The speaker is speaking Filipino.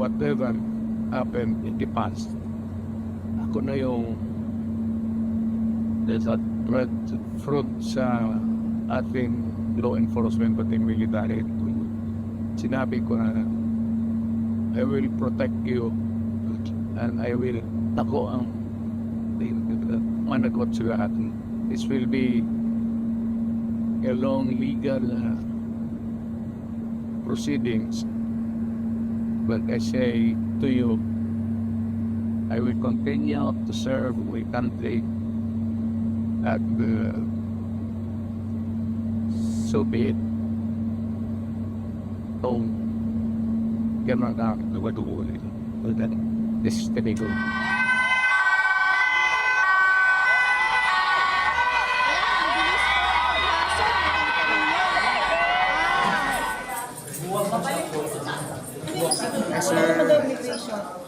whatever happened in the past. Ako na yung fruit sa ating law enforcement pati military. Sinabi ko na I will protect you and I will ako ang managot sa lahat. This will be a long legal proceedings, but I say to you, I will continue to serve my country at so be it. So, gano'n na nagwatuloy. This is the big one. Yes, sir.